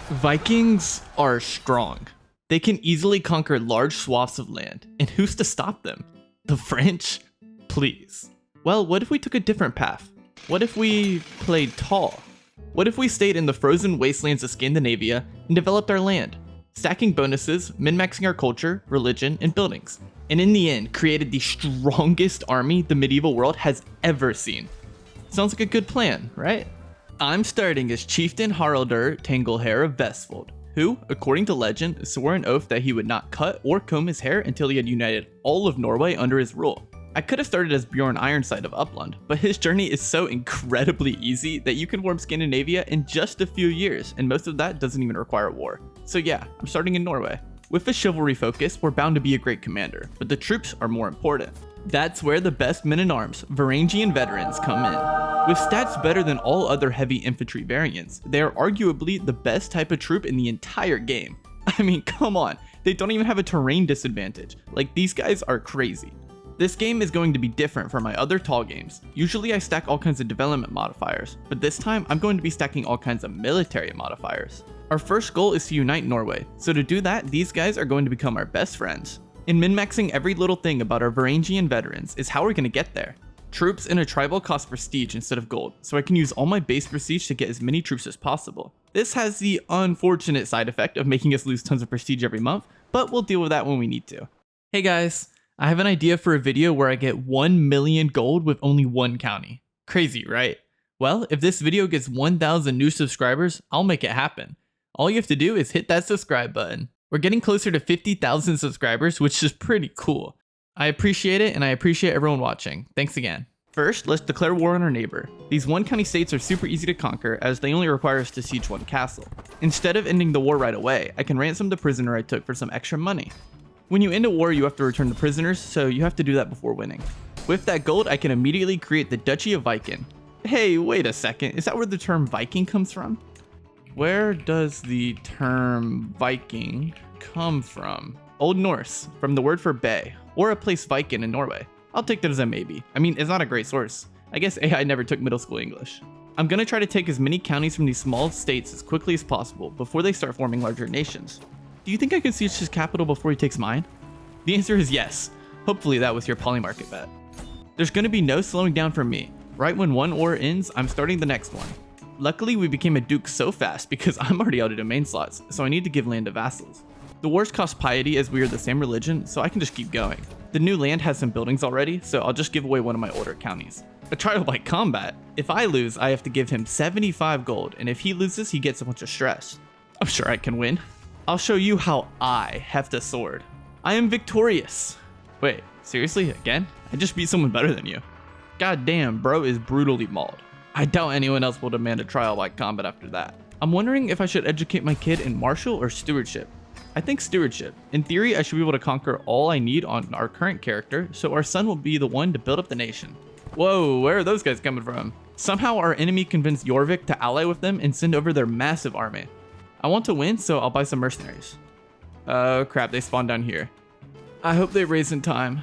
Vikings are strong. They can easily conquer large swaths of land, and who's to stop them? The French? Please. Well, what if we took a different path? What if we played tall? What if we stayed in the frozen wastelands of Scandinavia and developed our land, stacking bonuses, min-maxing our culture, religion, and buildings, and in the end created the strongest army the medieval world has ever seen? Sounds like a good plan, right? I'm starting as Chieftain Haraldur Tanglehair of Vestfold, who, according to legend, swore an oath that he would not cut or comb his hair until he had united all of Norway under his rule. I could have started as Bjorn Ironside of Upland, but his journey is so incredibly easy that you can warm Scandinavia in just a few years, and most of that doesn't even require war. So yeah, I'm starting in Norway. With a chivalry focus, we're bound to be a great commander, but the troops are more important. That's where the best men-at-arms, Varangian veterans, come in. With stats better than all other heavy infantry variants, they are arguably the best type of troop in the entire game. I mean, come on, they don't even have a terrain disadvantage. Like, these guys are crazy. This game is going to be different from my other tall games. Usually I stack all kinds of development modifiers, but this time I'm going to be stacking all kinds of military modifiers. Our first goal is to unite Norway, so to do that, these guys are going to become our best friends. And min-maxing every little thing about our Varangian veterans is how we're going to get there. Troops in a tribal cost prestige instead of gold, so I can use all my base prestige to get as many troops as possible. This has the unfortunate side effect of making us lose tons of prestige every month, but we'll deal with that when we need to. Hey guys, I have an idea for a video where I get 1 million gold with only one county. Crazy, right? Well, if this video gets 1,000 new subscribers, I'll make it happen. All you have to do is hit that subscribe button. We're getting closer to 50,000 subscribers, which is pretty cool. I appreciate it, and I appreciate everyone watching. Thanks again. First, let's declare war on our neighbor. These one county states are super easy to conquer, as they only require us to siege one castle. Instead of ending the war right away, I can ransom the prisoner I took for some extra money. When you end a war, you have to return the prisoners, so you have to do that before winning. With that gold, I can immediately create the Duchy of Viking. Hey, wait a second, is that where the term Viking comes from? Where does the term Viking come from? Old Norse, from the word for bay, or a place Viking in Norway. I'll take that as a maybe. I mean, it's not a great source. I guess AI never took middle school English. I'm gonna try to take as many counties from these small states as quickly as possible before they start forming larger nations. Do you think I can siege his capital before he takes mine? The answer is yes. Hopefully that was your polymarket bet. There's gonna be no slowing down for me. Right when one war ends, I'm starting the next one. Luckily, we became a duke so fast because I'm already out of domain slots, so I need to give land to vassals. The wars cost piety as we are the same religion, so I can just keep going. The new land has some buildings already, so I'll just give away one of my older counties. A trial by combat. If I lose, I have to give him 75 gold, and if he loses, he gets a bunch of stress. I'm sure I can win. I'll show you how I heft a sword. I am victorious. Wait, seriously, again? I just beat someone better than you. God damn, bro is brutally mauled. I doubt anyone else will demand a trial by combat after that. I'm wondering if I should educate my kid in martial or stewardship. I think stewardship. In theory, I should be able to conquer all I need on our current character, so our son will be the one to build up the nation. Whoa, where are those guys coming from? Somehow our enemy convinced Jorvik to ally with them and send over their massive army. I want to win, so I'll buy some mercenaries. Oh crap, they spawned down here. I hope they raise in time.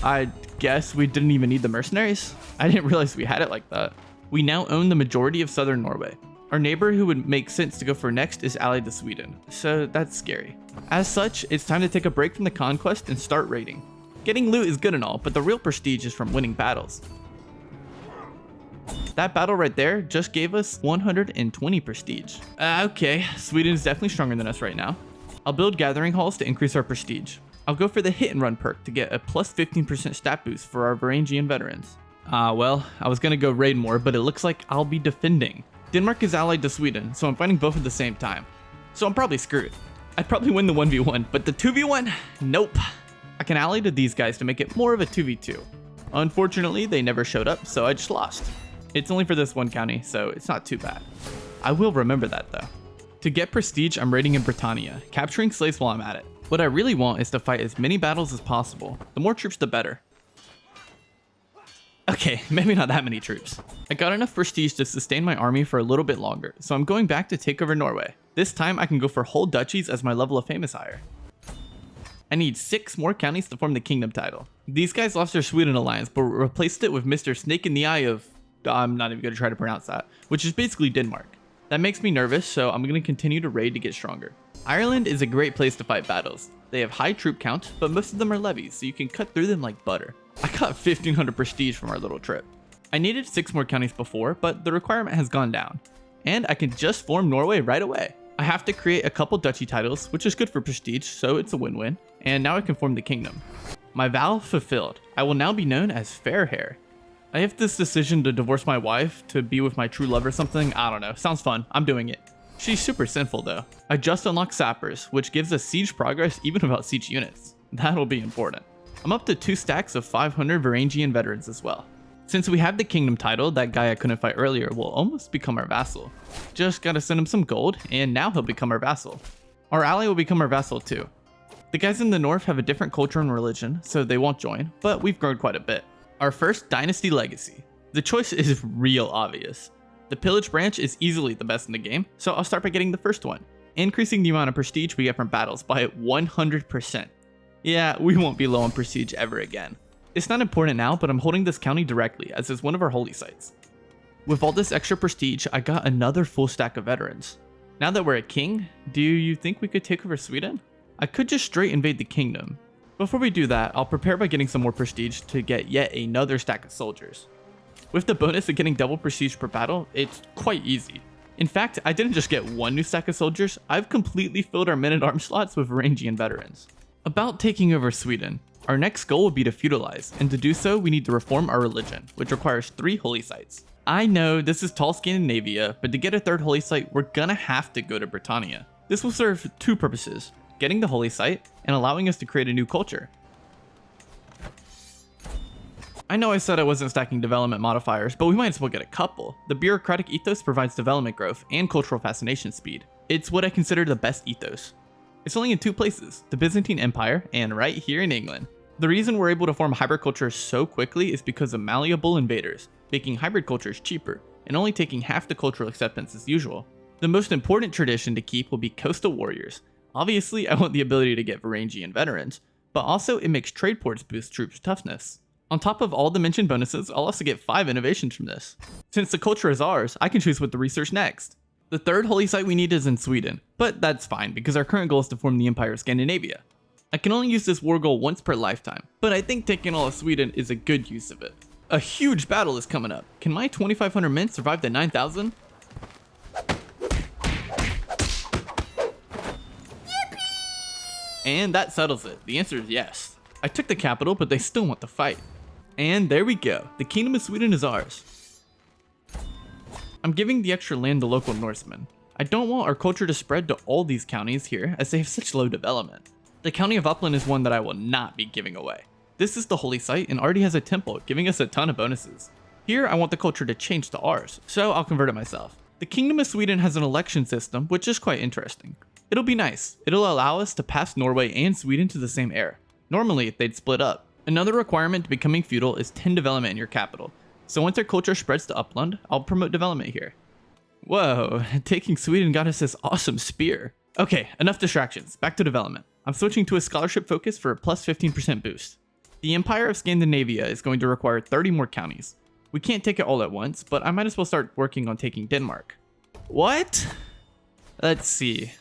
I guess we didn't even need the mercenaries. I didn't realize we had it like that. We now own the majority of southern Norway. Our neighbor who would make sense to go for next is allied to Sweden, so that's scary. As such, it's time to take a break from the conquest and start raiding. Getting loot is good and all, but the real prestige is from winning battles. That battle right there just gave us 120 prestige. Okay, Sweden is definitely stronger than us right now. I'll build gathering halls to increase our prestige. I'll go for the hit and run perk to get a plus 15% stat boost for our Varangian veterans. Well, I was gonna go raid more, but it looks like I'll be defending. Denmark is allied to Sweden, so I'm fighting both at the same time. So I'm probably screwed. I'd probably win the 1v1, but the 2v1? Nope. I can ally to these guys to make it more of a 2v2. Unfortunately, they never showed up, so I just lost. It's only for this one county, so it's not too bad. I will remember that though. To get prestige, I'm raiding in Britannia, capturing slaves while I'm at it. What I really want is to fight as many battles as possible. The more troops, the better. Okay, maybe not that many troops. I got enough prestige to sustain my army for a little bit longer, so I'm going back to take over Norway. This time I can go for whole duchies as my level of fame is higher. I need 6 more counties to form the kingdom title. These guys lost their Sweden alliance, but replaced it with Mr. Snake in the Eye of I'm not even going to try to pronounce that, which is basically Denmark. That makes me nervous, so I'm going to continue to raid to get stronger. Ireland is a great place to fight battles. They have high troop count, but most of them are levies, so you can cut through them like butter. I got 1500 prestige from our little trip. I needed 6 more counties before, but the requirement has gone down. And I can just form Norway right away. I have to create a couple duchy titles, which is good for prestige, so it's a win-win. And now I can form the kingdom. My vow fulfilled. I will now be known as Fair Hair. I have this decision to divorce my wife to be with my true love or something. I don't know. Sounds fun. I'm doing it. She's super sinful though. I just unlocked Sappers, which gives us siege progress even without siege units. That'll be important. I'm up to 2 stacks of 500 Varangian veterans as well. Since we have the kingdom title, that guy I couldn't fight earlier will almost become our vassal. Just gotta send him some gold, and now he'll become our vassal. Our ally will become our vassal too. The guys in the north have a different culture and religion, so they won't join, but we've grown quite a bit. Our first dynasty legacy. The choice is real obvious. The pillage branch is easily the best in the game, so I'll start by getting the first one, increasing the amount of prestige we get from battles by 100%. Yeah, we won't be low on prestige ever again. It's not important now, but I'm holding this county directly as it's one of our holy sites. With all this extra prestige, I got another full stack of veterans. Now that we're a king, do you think we could take over Sweden? I could just straight invade the kingdom. Before we do that, I'll prepare by getting some more prestige to get yet another stack of soldiers. With the bonus of getting double prestige per battle, it's quite easy. In fact, I didn't just get one new stack of soldiers, I've completely filled our men-at-arms slots with Varangian veterans. About taking over Sweden, our next goal will be to feudalize, and to do so we need to reform our religion, which requires 3 holy sites. I know this is tall Scandinavia, but to get a 3rd holy site, we're gonna have to go to Britannia. This will serve 2 purposes, getting the holy site and allowing us to create a new culture. I know I said I wasn't stacking development modifiers, but we might as well get a couple. The bureaucratic ethos provides development growth and cultural fascination speed. It's what I consider the best ethos. It's only in 2 places, the Byzantine Empire and right here in England. The reason we're able to form hybrid cultures so quickly is because of malleable invaders, making hybrid cultures cheaper, and only taking half the cultural acceptance as usual. The most important tradition to keep will be coastal warriors. Obviously, I want the ability to get Varangian veterans, but also it makes trade ports boost troops' toughness. On top of all the mentioned bonuses, I'll also get 5 innovations from this. Since the culture is ours, I can choose what to research next. The 3rd holy site we need is in Sweden, but that's fine because our current goal is to form the Empire of Scandinavia. I can only use this war goal once per lifetime, but I think taking all of Sweden is a good use of it. A huge battle is coming up. Can my 2500 men survive the 9000? And that settles it. The answer is yes. I took the capital, but they still want to fight. And there we go. The Kingdom of Sweden is ours. I'm giving the extra land to local Norsemen. I don't want our culture to spread to all these counties here as they have such low development. The county of Upland is one that I will not be giving away. This is the holy site and already has a temple, giving us a ton of bonuses. Here I want the culture to change to ours, so I'll convert it myself. The Kingdom of Sweden has an election system, which is quite interesting. It'll be nice. It'll allow us to pass Norway and Sweden to the same heir. Normally, they'd split up. Another requirement to becoming feudal is 10 development in your capital. So once our culture spreads to Upland, I'll promote development here. Whoa, taking Sweden got us this awesome spear. Okay, enough distractions. Back to development. I'm switching to a scholarship focus for a plus 15% boost. The Empire of Scandinavia is going to require 30 more counties. We can't take it all at once, but I might as well start working on taking Denmark. What? Let's see.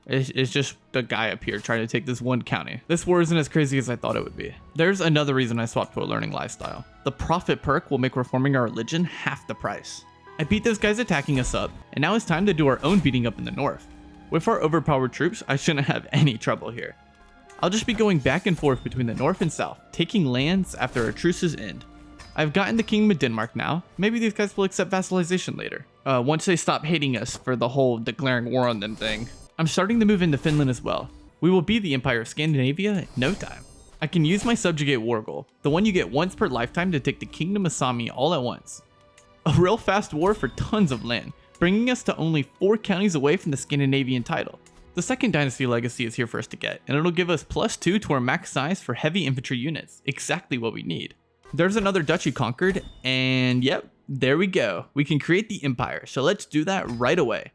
It's just the guy up here trying to take this one county. This war isn't as crazy as I thought it would be. There's another reason I swapped to a learning lifestyle. The profit perk will make reforming our religion half the price. I beat those guys attacking us up, and now it's time to do our own beating up in the north. With our overpowered troops, I shouldn't have any trouble here. I'll just be going back and forth between the north and south, taking lands after our truces end. I've gotten the Kingdom of Denmark now. Maybe these guys will accept vassalization later. Once they stop hating us for the whole declaring war on them thing. I'm starting to move into Finland as well. We will be the Empire of Scandinavia in no time. I can use my subjugate war goal, the one you get once per lifetime, to take the Kingdom of Sami all at once. A real fast war for tons of land, bringing us to only 4 counties away from the Scandinavian title. The second dynasty legacy is here for us to get, and it'll give us +2 to our max size for heavy infantry units, exactly what we need. There's another duchy conquered, and yep, there we go. We can create the empire, so let's do that right away.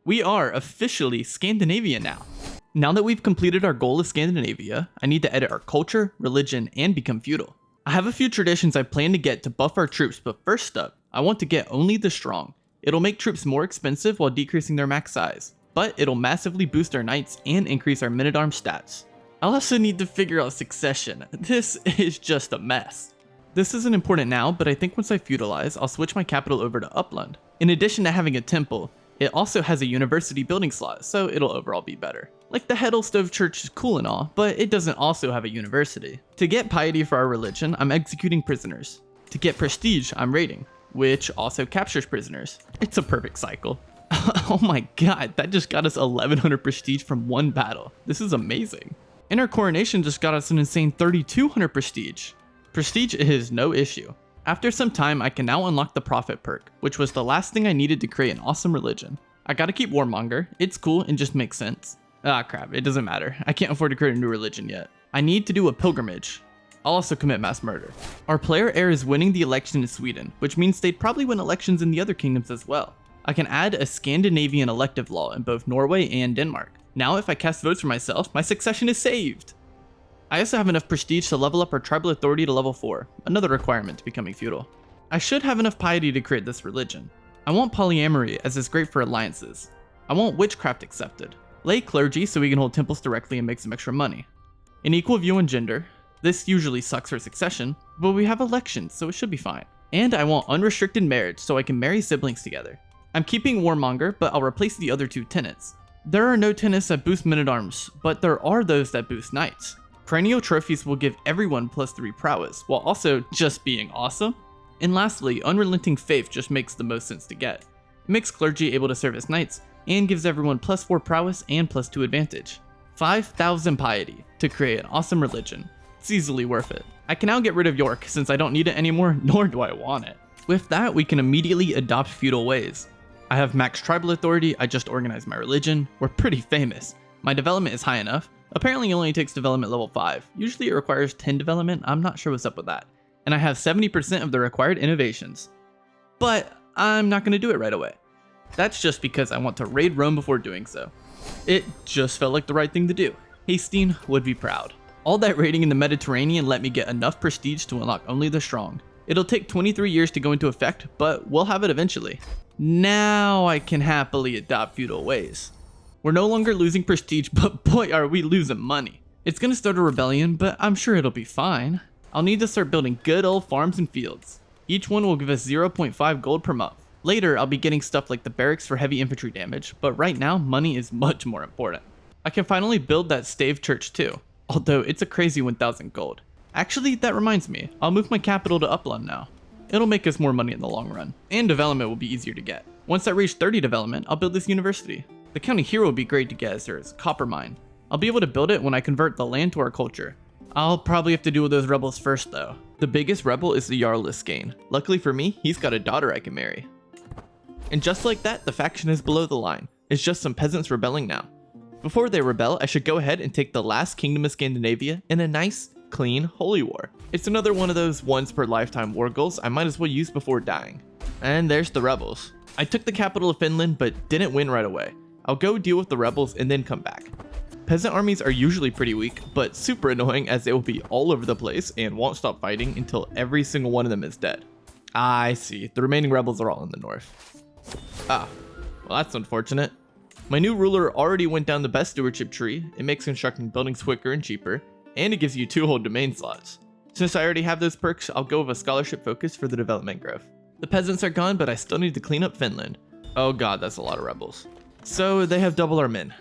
We are officially Scandinavia now. Now that we've completed our goal of Scandinavia, I need to edit our culture, religion, and become feudal. I have a few traditions I plan to get to buff our troops, but first up, I want to get only the strong. It'll make troops more expensive while decreasing their max size, but it'll massively boost our knights and increase our men-at-arm stats. I'll also need to figure out succession. This is just a mess. This isn't important now, but I think once I feudalize, I'll switch my capital over to Upland. In addition to having a temple, it also has a university building slot, so it'll overall be better. Like the Heddlestove Church is cool and all, but it doesn't also have a university. To get piety for our religion, I'm executing prisoners. To get prestige, I'm raiding, which also captures prisoners. It's a perfect cycle. Oh my god, that just got us 1100 prestige from one battle. This is amazing. And our coronation just got us an insane 3200 prestige. Prestige is no issue. After some time, I can now unlock the Prophet perk, which was the last thing I needed to create an awesome religion. I gotta keep Warmonger, it's cool and just makes sense. Ah crap, it doesn't matter. I can't afford to create a new religion yet. I need to do a pilgrimage. I'll also commit mass murder. Our player heir is winning the election in Sweden, which means they'd probably win elections in the other kingdoms as well. I can add a Scandinavian elective law in both Norway and Denmark. Now if I cast votes for myself, my succession is saved. I also have enough prestige to level up our tribal authority to level 4, another requirement to becoming feudal. I should have enough piety to create this religion. I want polyamory as it's great for alliances. I want witchcraft accepted. Lay clergy so we can hold temples directly and make some extra money. An equal view on gender. This usually sucks for succession, but we have elections so it should be fine. And I want unrestricted marriage so I can marry siblings together. I'm keeping Warmonger, but I'll replace the other two tenets. There are no tenets that boost men-at-arms, but there are those that boost knights. Perennial trophies will give everyone +3 prowess, while also just being awesome. And lastly, Unrelenting Faith just makes the most sense to get. It makes clergy able to serve as knights, and gives everyone +4 prowess and +2 advantage. 5,000 piety to create an awesome religion. It's easily worth it. I can now get rid of York since I don't need it anymore, nor do I want it. With that, we can immediately adopt feudal ways. I have max tribal authority, I just organized my religion, we're pretty famous. My development is high enough. Apparently it only takes development level 5. Usually it requires 10 development, I'm not sure what's up with that. And I have 70% of the required innovations. But I'm not going to do it right away. That's just because I want to raid Rome before doing so. It just felt like the right thing to do. Hastine would be proud. All that raiding in the Mediterranean let me get enough prestige to unlock only the strong. It'll take 23 years to go into effect, but we'll have it eventually. Now I can happily adopt feudal ways. We're no longer losing prestige, but boy are we losing money. It's gonna start a rebellion, but I'm sure it'll be fine. I'll need to start building good old farms and fields. Each one will give us 0.5 gold per month. Later, I'll be getting stuff like the barracks for heavy infantry damage, but right now, money is much more important. I can finally build that stave church too, although it's a crazy 1,000 gold. Actually, that reminds me, I'll move my capital to Upland now. It'll make us more money in the long run, and development will be easier to get. Once I reach 30 development, I'll build this university. The county hero would be great to get as there is copper mine. I'll be able to build it when I convert the land to our culture. I'll probably have to deal with those rebels first though. The biggest rebel is the Jarl Liskane. Luckily for me, he's got a daughter I can marry. And just like that, the faction is below the line. It's just some peasants rebelling now. Before they rebel, I should go ahead and take the last kingdom of Scandinavia in a nice, clean, holy war. It's another one of those once per lifetime war goals I might as well use before dying. And there's the rebels. I took the capital of Finland, but didn't win right away. I'll go deal with the rebels and then come back. Peasant armies are usually pretty weak, but super annoying as they will be all over the place and won't stop fighting until every single one of them is dead. I see, the remaining rebels are all in the north. Ah, well that's unfortunate. My new ruler already went down the best stewardship tree. It makes constructing buildings quicker and cheaper, and it gives you 2 whole domain slots. Since I already have those perks, I'll go with a scholarship focus for the development growth. The peasants are gone, but I still need to clean up Finland. Oh god, that's a lot of rebels. So they have double our men.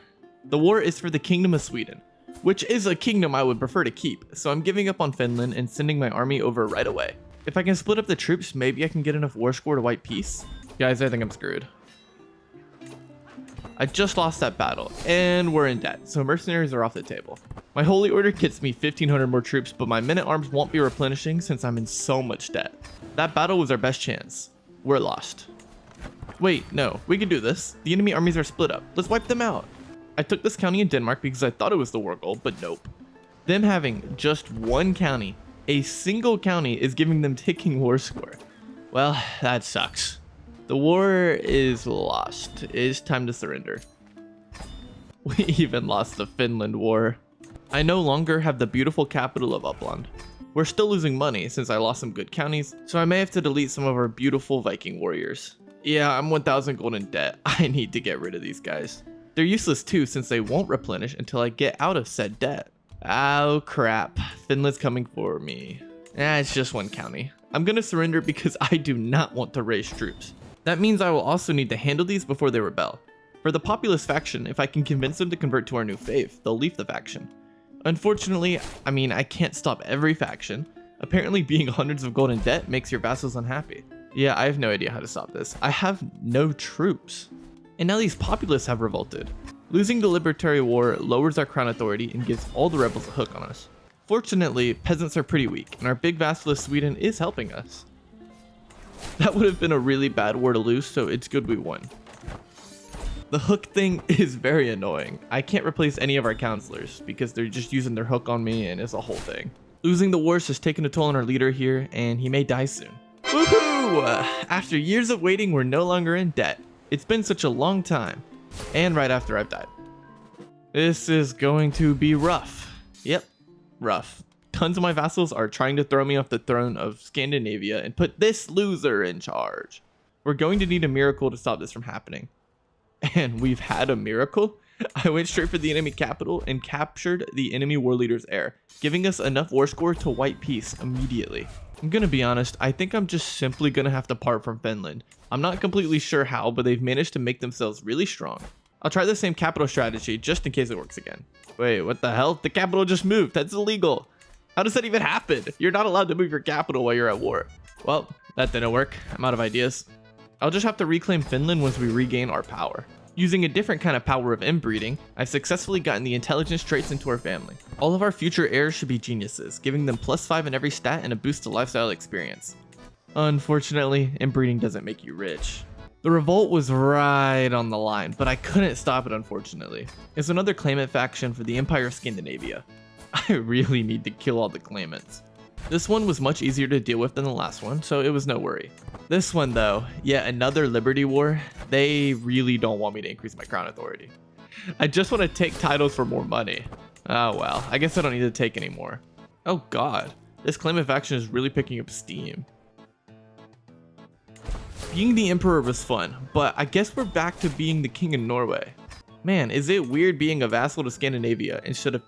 The war is for the Kingdom of Sweden, which is a kingdom I would prefer to keep, so I'm giving up on Finland and sending my army over right away. If I can split up the troops, maybe I can get enough war score to wipe peace. Guys, I think I'm screwed. I just lost that battle, and we're in debt, so mercenaries are off the table. My holy order gets me 1,500 more troops, but my men-at-arms won't be replenishing since I'm in so much debt. That battle was our best chance. We're lost. Wait, no, we can do this. The enemy armies are split up. Let's wipe them out. I took this county in Denmark because I thought it was the war goal, but nope. Them having just one county, a single county, is giving them ticking war score. Well, that sucks. The war is lost. It's time to surrender. We even lost the Finland war. I no longer have the beautiful capital of Upland. We're still losing money since I lost some good counties, so I may have to delete some of our beautiful Viking warriors. Yeah, I'm 1,000 gold in debt. I need to get rid of these guys. They're useless too since they won't replenish until I get out of said debt. Oh crap, Finland's coming for me. It's just one county. I'm gonna surrender because I do not want to raise troops. That means I will also need to handle these before they rebel. For the populist faction, if I can convince them to convert to our new faith, they'll leave the faction. Unfortunately, I can't stop every faction. Apparently being hundreds of gold in debt makes your vassals unhappy. Yeah, I have no idea how to stop this. I have no troops. And now these populists have revolted. Losing the Libertary War lowers our crown authority and gives all the rebels a hook on us. Fortunately, peasants are pretty weak, and our big vassalist Sweden is helping us. That would have been a really bad war to lose, so it's good we won. The hook thing is very annoying. I can't replace any of our counselors because they're just using their hook on me and it's a whole thing. Losing the wars has taken a toll on our leader here and he may die soon. Woohoo! After years of waiting, we're no longer in debt. It's been such a long time. And right after I've died. This is going to be rough. Yep, rough. Tons of my vassals are trying to throw me off the throne of Scandinavia and put this loser in charge. We're going to need a miracle to stop this from happening. And we've had a miracle. I went straight for the enemy capital and captured the enemy war leader's heir, giving us enough war score to wipe peace immediately. I'm gonna be honest, I think I'm just simply gonna have to part from Finland. I'm not completely sure how, but they've managed to make themselves really strong. I'll try the same capital strategy just in case it works again. Wait, what the hell? The capital just moved. That's illegal. How does that even happen? You're not allowed to move your capital while you're at war. Well, that didn't work. I'm out of ideas. I'll just have to reclaim Finland once we regain our power. Using a different kind of power of inbreeding, I've successfully gotten the intelligence traits into our family. All of our future heirs should be geniuses, giving them +5 in every stat and a boost to lifestyle experience. Unfortunately, inbreeding doesn't make you rich. The revolt was right on the line, but I couldn't stop it unfortunately. It's another claimant faction for the Empire of Scandinavia. I really need to kill all the claimants. This one was much easier to deal with than the last one, so it was no worry. This one though, yet another Liberty War, they really don't want me to increase my crown authority. I just want to take titles for more money. Oh well, I guess I don't need to take any more. Oh god, this claimant faction is really picking up steam. Being the emperor was fun, but I guess we're back to being the king in Norway. Man, is it weird being a vassal to Scandinavia instead of,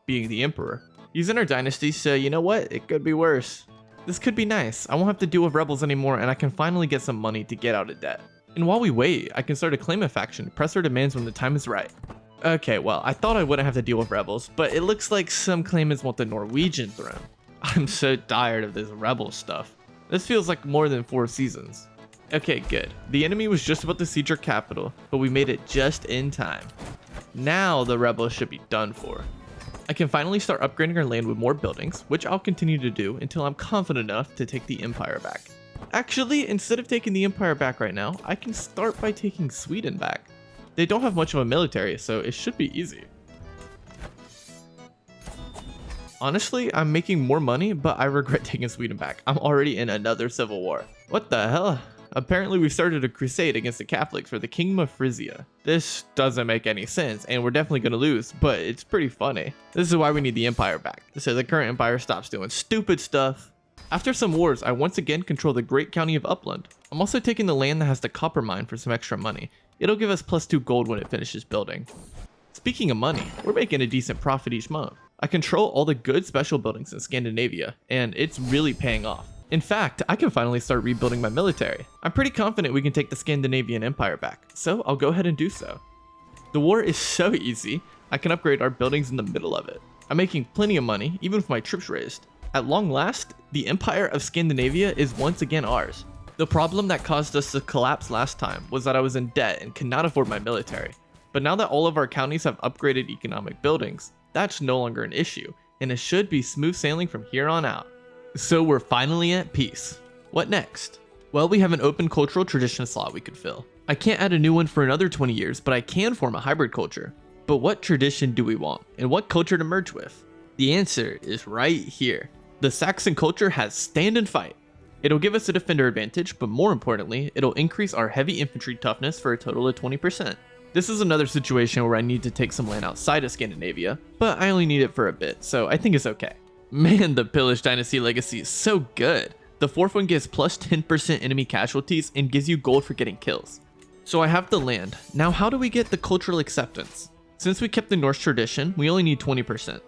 being the emperor? He's in our dynasty, so you know what? It could be worse. This could be nice. I won't have to deal with rebels anymore and I can finally get some money to get out of debt. And while we wait, I can start a claimant faction, press our demands when the time is right. Okay, well, I thought I wouldn't have to deal with rebels, but it looks like some claimants want the Norwegian throne. I'm so tired of this rebel stuff. This feels like more than 4 seasons. Okay, good. The enemy was just about to siege our capital, but we made it just in time. Now the rebels should be done for. I can finally start upgrading our land with more buildings, which I'll continue to do until I'm confident enough to take the empire back. Actually, instead of taking the empire back right now, I can start by taking Sweden back. They don't have much of a military, so it should be easy. Honestly, I'm making more money, but I regret taking Sweden back. I'm already in another civil war. What the hell? Apparently we've started a crusade against the Catholics for the Kingdom of Frisia. This doesn't make any sense, and we're definitely going to lose, but it's pretty funny. This is why we need the empire back, so the current empire stops doing stupid stuff. After some wars, I once again control the great county of Uppland. I'm also taking the land that has the copper mine for some extra money. It'll give us +2 gold when it finishes building. Speaking of money, we're making a decent profit each month. I control all the good special buildings in Scandinavia, and it's really paying off. In fact, I can finally start rebuilding my military. I'm pretty confident we can take the Scandinavian Empire back, so I'll go ahead and do so. The war is so easy, I can upgrade our buildings in the middle of it. I'm making plenty of money, even with my troops raised. At long last, the Empire of Scandinavia is once again ours. The problem that caused us to collapse last time was that I was in debt and could not afford my military. But now that all of our counties have upgraded economic buildings, that's no longer an issue, and it should be smooth sailing from here on out. So we're finally at peace. What next? Well, we have an open cultural tradition slot we could fill. I can't add a new one for another 20 years, but I can form a hybrid culture. But what tradition do we want, and what culture to merge with? The answer is right here. The Saxon culture has stand and fight. It'll give us a defender advantage, but more importantly, it'll increase our heavy infantry toughness for a total of 20%. This is another situation where I need to take some land outside of Scandinavia, but I only need it for a bit, so I think it's okay. Man, the Pillage Dynasty Legacy is so good. The fourth one gives plus 10% enemy casualties and gives you gold for getting kills. So I have the land. Now how do we get the cultural acceptance? Since we kept the Norse tradition, we only need 20%.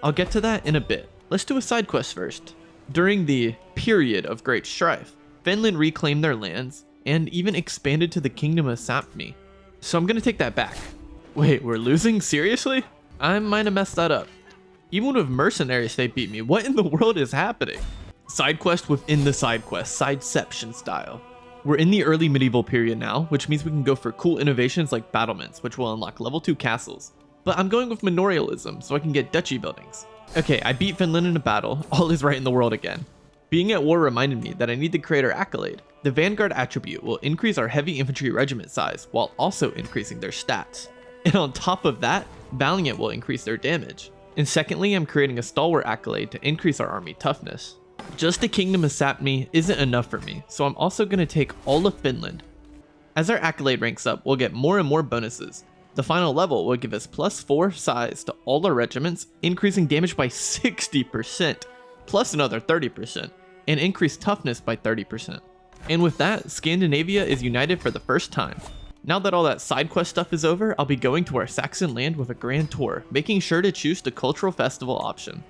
I'll get to that in a bit. Let's do a side quest first. During the period of Great Strife, Finland reclaimed their lands and even expanded to the Kingdom of Sapmi. So I'm gonna take that back. Wait, we're losing? Seriously? I might have messed that up. Even with mercenaries they beat me. What in the world is happening? Side quest within the side quest, sideception style. We're in the early medieval period now, which means we can go for cool innovations like battlements, which will unlock level 2 castles. But I'm going with manorialism so I can get duchy buildings. Okay, I beat Finland in a battle. All is right in the world again. Being at war reminded me that I need to create our accolade. The Vanguard attribute will increase our heavy infantry regiment size while also increasing their stats. And on top of that, Valiant will increase their damage. And secondly, I'm creating a Stalwart accolade to increase our army toughness. Just the Kingdom of Sapmi isn't enough for me, so I'm also going to take all of Finland. As our accolade ranks up, we'll get more and more bonuses. The final level will give us plus 4 size to all our regiments, increasing damage by 60%, plus another 30%, and increase toughness by 30%. And with that, Scandinavia is united for the first time. Now that all that side quest stuff is over, I'll be going to our Saxon land with a grand tour, making sure to choose the cultural festival option.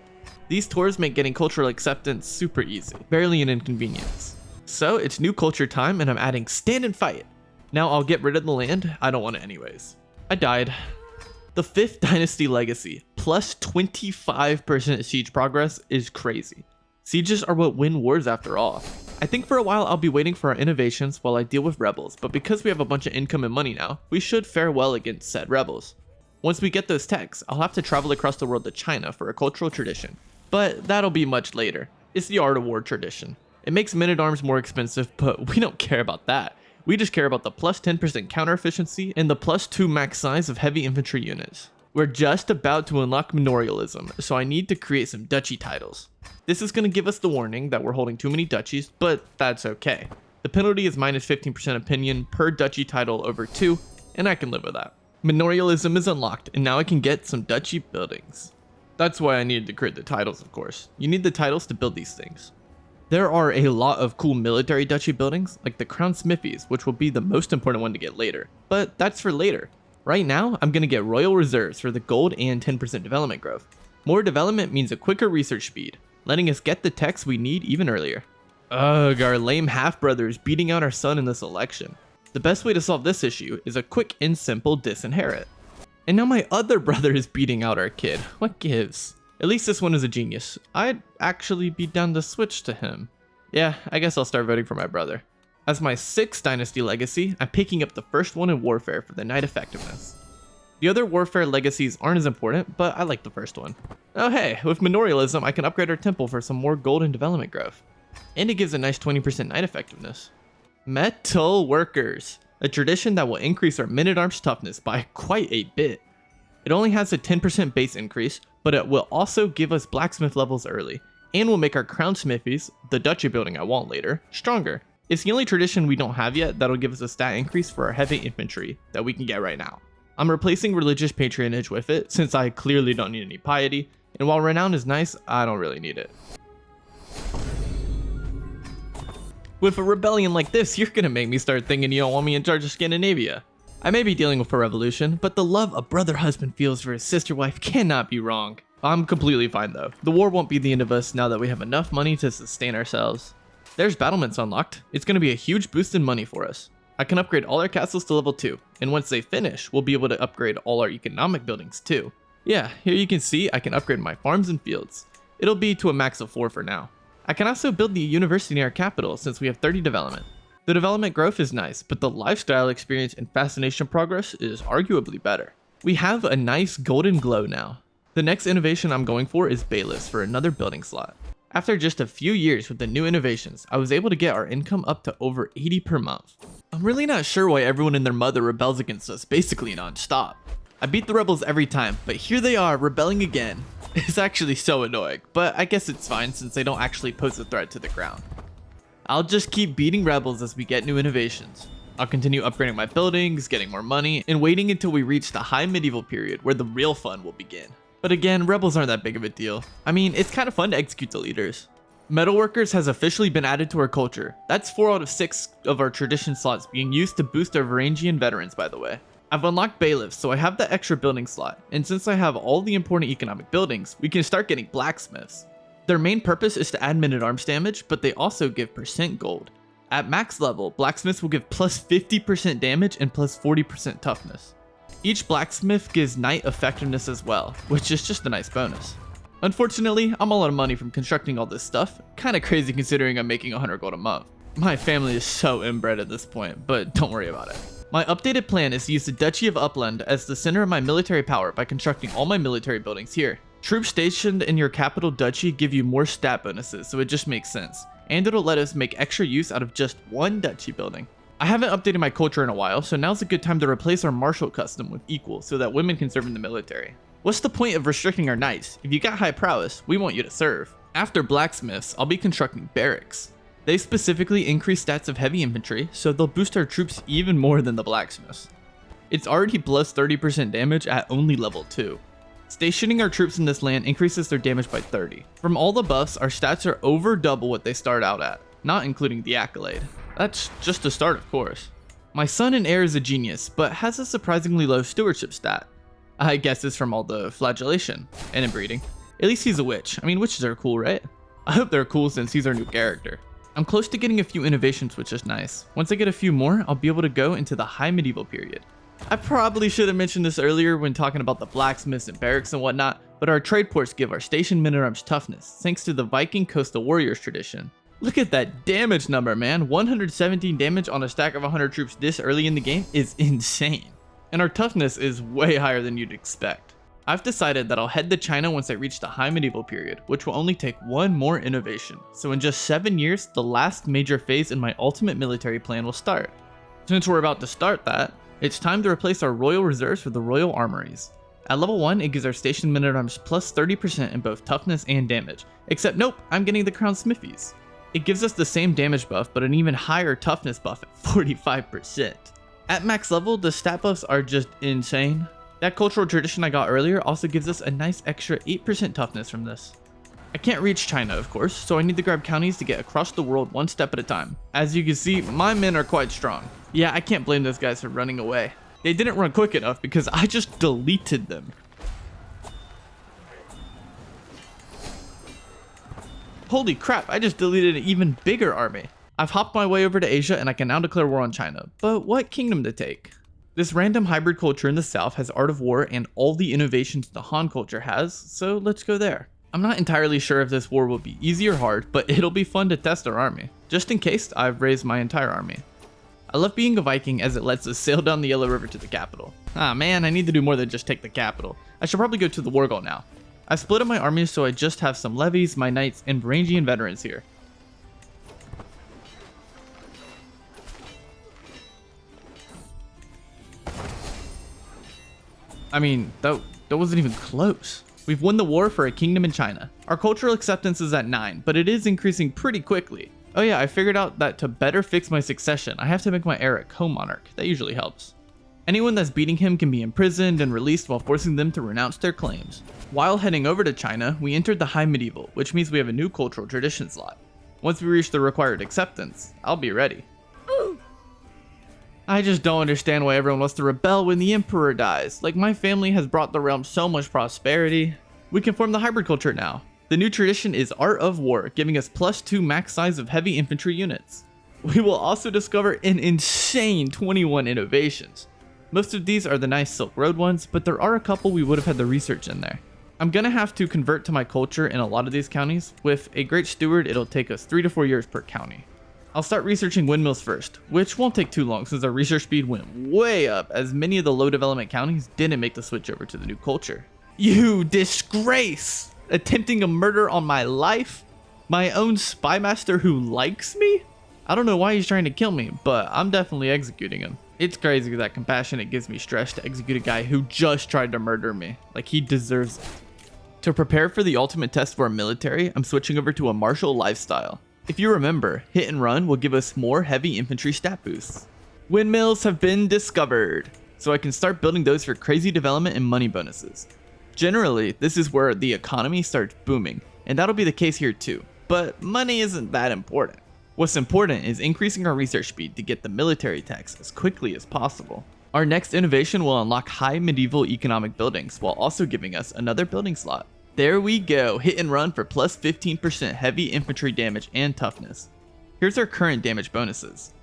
These tours make getting cultural acceptance super easy, barely an inconvenience. So it's new culture time and I'm adding stand and fight. Now I'll get rid of the land, I don't want it anyways. I died. The 5th Dynasty Legacy, plus 25% siege progress is crazy. Sieges are what win wars after all. I think for a while I'll be waiting for our innovations while I deal with rebels, but because we have a bunch of income and money now, we should fare well against said rebels. Once we get those techs, I'll have to travel across the world to China for a cultural tradition. But that'll be much later. It's the Art of War tradition. It makes men-at-arms more expensive, but we don't care about that. We just care about the plus 10% counter efficiency and the plus 2 max size of heavy infantry units. We're just about to unlock manorialism, so I need to create some duchy titles. This is going to give us the warning that we're holding too many duchies, but that's okay. The penalty is minus 15% opinion per duchy title over 2, and I can live with that. Manorialism is unlocked, and now I can get some duchy buildings. That's why I needed to create the titles, of course. You need the titles to build these things. There are a lot of cool military duchy buildings, like the Crown Smithies, which will be the most important one to get later. But that's for later. Right now, I'm going to get royal reserves for the gold and 10% development growth. More development means a quicker research speed, letting us get the techs we need even earlier. Ugh, our lame half-brother is beating out our son in this election. The best way to solve this issue is a quick and simple disinherit. And now my other brother is beating out our kid. What gives? At least this one is a genius. I'd actually be down to switch to him. Yeah, I guess I'll start voting for my brother. As my 6th Dynasty Legacy, I'm picking up the first one in Warfare for the Knight Effectiveness. The other Warfare legacies aren't as important, but I like the first one. Oh hey, with manorialism I can upgrade our temple for some more gold and development growth. And it gives a nice 20% Knight Effectiveness. Metal Workers, a tradition that will increase our men-at-arms toughness by quite a bit. It only has a 10% base increase, but it will also give us blacksmith levels early, and will make our crown smithies, the duchy building I want later, stronger. It's the only tradition we don't have yet that'll give us a stat increase for our heavy infantry that we can get right now. I'm replacing religious patronage with it, since I clearly don't need any piety, and while renown is nice, I don't really need it. With a rebellion like this, you're gonna make me start thinking you don't want me in charge of Scandinavia. I may be dealing with a revolution, but the love a brother husband feels for his sister wife cannot be wrong. I'm completely fine though. The war won't be the end of us now that we have enough money to sustain ourselves. There's battlements unlocked. It's going to be a huge boost in money for us. I can upgrade all our castles to level 2, and once they finish, we'll be able to upgrade all our economic buildings too. Yeah, here you can see I can upgrade my farms and fields. It'll be to a max of 4 for now. I can also build the university near our capital since we have 30 development. The development growth is nice, but the lifestyle experience and fascination progress is arguably better. We have a nice golden glow now. The next innovation I'm going for is bailiffs for another building slot. After just a few years with the new innovations, I was able to get our income up to over 80 per month. I'm really not sure why everyone and their mother rebels against us basically non-stop. I beat the rebels every time, but here they are rebelling again. It's actually so annoying, but I guess it's fine since they don't actually pose a threat to the crown. I'll just keep beating rebels as we get new innovations. I'll continue upgrading my buildings, getting more money, and waiting until we reach the high medieval period where the real fun will begin. But again, rebels aren't that big of a deal. I mean, it's kind of fun to execute the leaders. Metalworkers has officially been added to our culture. That's 4 out of 6 of our tradition slots being used to boost our Varangian veterans, by the way. I've unlocked bailiffs, so I have the extra building slot, and since I have all the important economic buildings, we can start getting blacksmiths. Their main purpose is to add men-at-arms damage, but they also give % gold. At max level, blacksmiths will give plus 50% damage and plus 40% toughness. Each blacksmith gives knight effectiveness as well, which is just a nice bonus. Unfortunately, I'm all out of money from constructing all this stuff, kinda crazy considering I'm making 100 gold a month. My family is so inbred at this point, but don't worry about it. My updated plan is to use the Duchy of Upland as the center of my military power by constructing all my military buildings here. Troops stationed in your capital duchy give you more stat bonuses, so it just makes sense. And it'll let us make extra use out of just one duchy building. I haven't updated my culture in a while, so now's a good time to replace our martial custom with equal so that women can serve in the military. What's the point of restricting our knights? If you got high prowess, we want you to serve. After blacksmiths, I'll be constructing barracks. They specifically increase stats of heavy infantry, so they'll boost our troops even more than the blacksmiths. It's already plus 30% damage at only level 2. Stationing our troops in this land increases their damage by 30. From all the buffs, our stats are over double what they start out at, not including the accolade. That's just a start, of course. My son and heir is a genius, but has a surprisingly low stewardship stat. I guess it's from all the flagellation and inbreeding. At least he's a witch. I mean, witches are cool, right? I hope they're cool since he's our new character. I'm close to getting a few innovations, which is nice. Once I get a few more, I'll be able to go into the high medieval period. I probably should have mentioned this earlier when talking about the blacksmiths and barracks and whatnot, but our trade ports give our station men-at-arms toughness, thanks to the Viking coastal warriors tradition. Look at that damage number, man. 117 damage on a stack of 100 troops this early in the game is insane. And our toughness is way higher than you'd expect. I've decided that I'll head to China once I reach the high medieval period, which will only take one more innovation. So in just 7 years, the last major phase in my ultimate military plan will start. Since we're about to start that, it's time to replace our royal reserves with the royal armories. At level 1, it gives our station men-at-arms plus 30% in both toughness and damage. Except nope, I'm getting the crown smithies. It gives us the same damage buff, but an even higher toughness buff at 45%. At max level, the stat buffs are just insane. That cultural tradition I got earlier also gives us a nice extra 8% toughness from this. I can't reach China, of course, so I need to grab counties to get across the world one step at a time. As you can see, my men are quite strong. Yeah, I can't blame those guys for running away. They didn't run quick enough because I just deleted them. Holy crap, I just deleted an even bigger army. I've hopped my way over to Asia and I can now declare war on China, but what kingdom to take? This random hybrid culture in the south has art of war and all the innovations the Han culture has, so let's go there. I'm not entirely sure if this war will be easy or hard, but it'll be fun to test our army. Just in case, I've raised my entire army. I love being a Viking as it lets us sail down the Yellow River to the capital. Ah man, I need to do more than just take the capital. I should probably go to the war goal now. I've split up my armies so I just have some levies, my knights, and Varangian veterans here. I mean, that wasn't even close. We've won the war for a kingdom in China. Our cultural acceptance is at 9, but it is increasing pretty quickly. Oh yeah, I figured out that to better fix my succession, I have to make my heir a co-monarch. That usually helps. Anyone that's beating him can be imprisoned and released while forcing them to renounce their claims. While heading over to China, we entered the High Medieval, which means we have a new cultural tradition slot. Once we reach the required acceptance, I'll be ready. I just don't understand why everyone wants to rebel when the emperor dies. Like, my family has brought the realm so much prosperity. We can form the hybrid culture now. The new tradition is Art of War, giving us +2 max size of heavy infantry units. We will also discover an insane 21 innovations. Most of these are the nice Silk Road ones, but there are a couple we would have had the research in there. I'm gonna have to convert to my culture in a lot of these counties. With a great steward, it'll take us 3 to 4 years per county. I'll start researching windmills first, which won't take too long since our research speed went way up as many of the low development counties didn't make the switch over to the new culture. You disgrace! Attempting a murder on my life? My own spy master who likes me? I don't know why he's trying to kill me, but I'm definitely executing him. It's crazy that compassionate gives me stress to execute a guy who just tried to murder me. Like, he deserves it. To prepare for the ultimate test for our military, I'm switching over to a martial lifestyle. If you remember, hit and run will give us more heavy infantry stat boosts. Windmills have been discovered, so I can start building those for crazy development and money bonuses. Generally, this is where the economy starts booming, and that'll be the case here too. But money isn't that important. What's important is increasing our research speed to get the military tax as quickly as possible. Our next innovation will unlock high medieval economic buildings while also giving us another building slot. There we go, hit and run for plus 15% heavy infantry damage and toughness. Here's our current damage bonuses.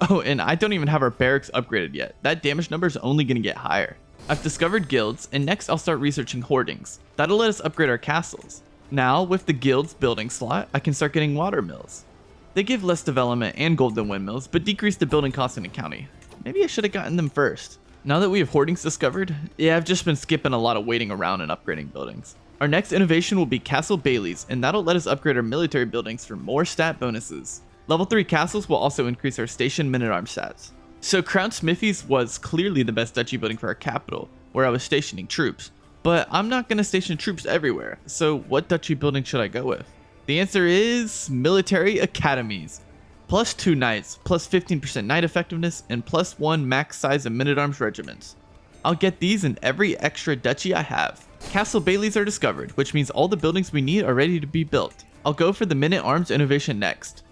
Oh, and I don't even have our barracks upgraded yet. That damage number is only going to get higher. I've discovered guilds, and next I'll start researching hoardings. That'll let us upgrade our castles. Now, with the guild's building slot, I can start getting water mills. They give less development and golden windmills, but decrease the building cost in a county. Maybe I should have gotten them first. Now that we have hoardings discovered, yeah, I've just been skipping a lot of waiting around and upgrading buildings. Our next innovation will be Castle Baileys, and that'll let us upgrade our military buildings for more stat bonuses. Level 3 castles will also increase our station men-at-arm stats. So Crown Smithies was clearly the best duchy building for our capital, where I was stationing troops. But I'm not going to station troops everywhere, so what duchy building should I go with? The answer is military academies. Plus 2 knights, plus 15% knight effectiveness, and plus 1 max size of men-at-arms regiments. I'll get these in every extra duchy I have. Castle Baileys are discovered, which means all the buildings we need are ready to be built. I'll go for the men-at-arms innovation next.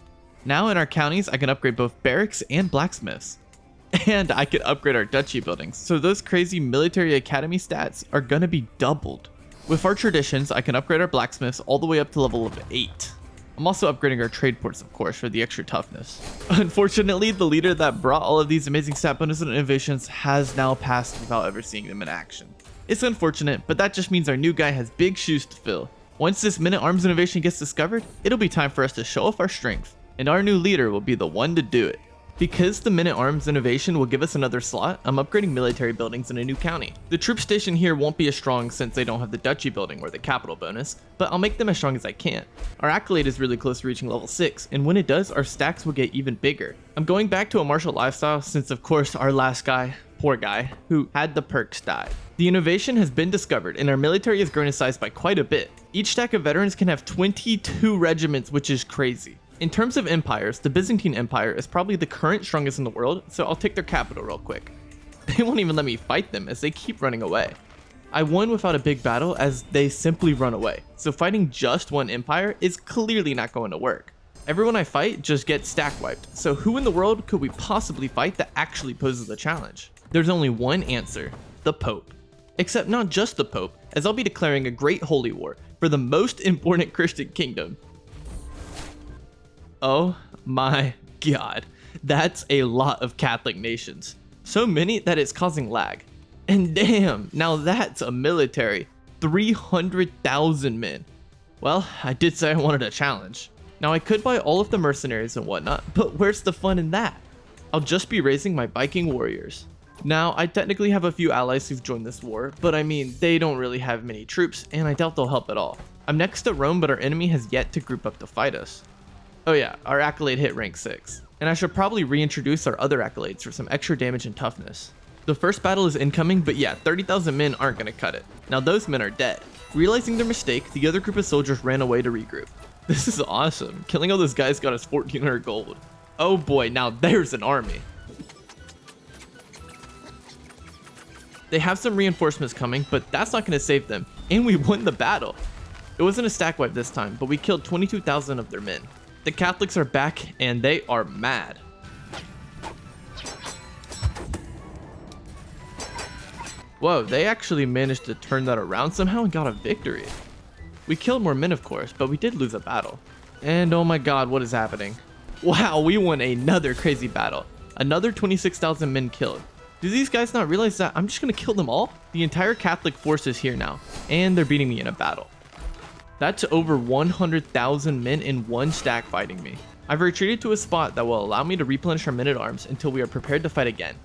Now in our counties, I can upgrade both barracks and blacksmiths. And I can upgrade our duchy buildings, so those crazy military academy stats are gonna be doubled. With our traditions, I can upgrade our blacksmiths all the way up to level of 8. I'm also upgrading our trade ports, of course, for the extra toughness. Unfortunately, the leader that brought all of these amazing stat bonuses and innovations has now passed without ever seeing them in action. It's unfortunate, but that just means our new guy has big shoes to fill. Once this men-at-arms innovation gets discovered, it'll be time for us to show off our strength, and our new leader will be the one to do it. Because the men-at-arms innovation will give us another slot, I'm upgrading military buildings in a new county. The troop station here won't be as strong since they don't have the duchy building or the capital bonus, but I'll make them as strong as I can. Our accolade is really close to reaching level 6, and when it does, our stacks will get even bigger. I'm going back to a martial lifestyle since of course our last guy, poor guy, who had the perks died. The innovation has been discovered and our military has grown in size by quite a bit. Each stack of veterans can have 22 regiments, which is crazy. In terms of empires, the Byzantine Empire is probably the current strongest in the world, so I'll take their capital real quick. They won't even let me fight them as they keep running away. I won without a big battle as they simply run away, so fighting just one empire is clearly not going to work. Everyone I fight just gets stack wiped, so who in the world could we possibly fight that actually poses a challenge? There's only one answer, the Pope. Except not just the Pope, as I'll be declaring a great holy war for the most important Christian kingdom. Oh my god, that's a lot of Catholic nations. So many that it's causing lag. And damn, now that's a military. 300,000 men. Well, I did say I wanted a challenge. Now I could buy all of the mercenaries and whatnot, but where's the fun in that? I'll just be raising my Viking warriors. Now, I technically have a few allies who've joined this war, but I mean, they don't really have many troops, and I doubt they'll help at all. I'm next to Rome, but our enemy has yet to group up to fight us. Oh yeah, our accolade hit rank 6. And I should probably reintroduce our other accolades for some extra damage and toughness. The first battle is incoming, but yeah, 30,000 men aren't gonna cut it. Now those men are dead. Realizing their mistake, the other group of soldiers ran away to regroup. This is awesome. Killing all those guys got us 1,400 gold. Oh boy, now there's an army. They have some reinforcements coming, but that's not gonna save them. And we won the battle. It wasn't a stack wipe this time, but we killed 22,000 of their men. The Catholics are back, and they are mad. Whoa, they actually managed to turn that around somehow and got a victory. We killed more men, of course, but we did lose a battle. And oh my god, what is happening? Wow, we won another crazy battle. Another 26,000 men killed. Do these guys not realize that I'm just gonna kill them all? The entire Catholic force is here now, and they're beating me in a battle. That's over 100,000 men in one stack fighting me. I've retreated to a spot that will allow me to replenish our men-at-arms until we are prepared to fight again.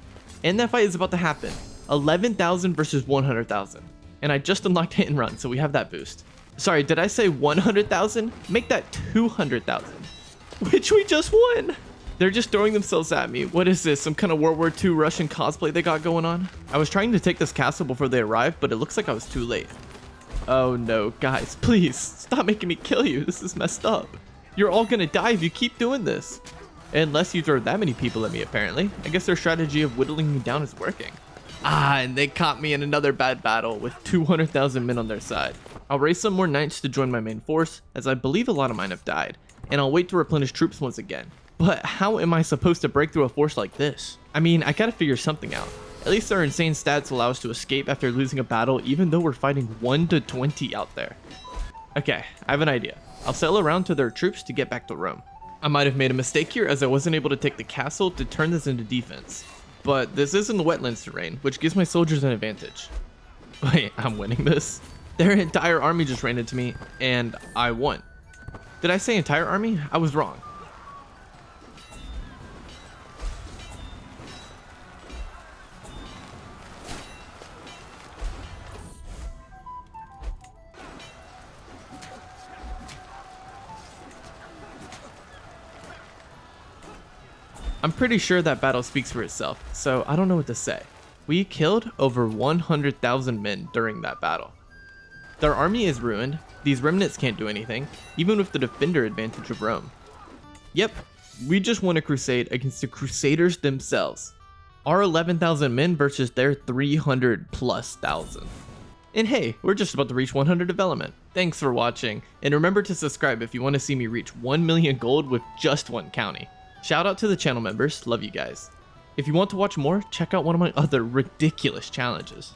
And that fight is about to happen. 11,000 versus 100,000. And I just unlocked hit and run, so we have that boost. Sorry, did I say 100,000? Make that 200,000. Which we just won! They're just throwing themselves at me. What is this, some kind of World War II Russian cosplay they got going on? I was trying to take this castle before they arrived, but it looks like I was too late. Oh no, guys, please, stop making me kill you. This is messed up. You're all gonna die if you keep doing this. Unless you throw that many people at me, apparently. I guess their strategy of whittling me down is working. And they caught me in another bad battle with 200,000 men on their side. I'll raise some more knights to join my main force, as I believe a lot of mine have died, and I'll wait to replenish troops once again. But how am I supposed to break through a force like this? I mean, I gotta figure something out. At least our insane stats allow us to escape after losing a battle, even though we're fighting 1 to 20 out there. Okay, I have an idea. I'll sail around to their troops to get back to Rome. I might have made a mistake here, as I wasn't able to take the castle to turn this into defense. But this isn't the wetlands terrain, which gives my soldiers an advantage. Wait, I'm winning this? Their entire army just ran into me, and I won. Did I say entire army? I was wrong. I'm pretty sure that battle speaks for itself, so I don't know what to say. We killed over 100,000 men during that battle. Their army is ruined, these remnants can't do anything, even with the defender advantage of Rome. Yep, we just won a crusade against the Crusaders themselves. Our 11,000 men versus their 300,000+. And hey, we're just about to reach 100 development. Thanks for watching, and remember to subscribe if you want to see me reach 1 million gold with just one county. Shout out to the channel members, love you guys. If you want to watch more, check out one of my other ridiculous challenges.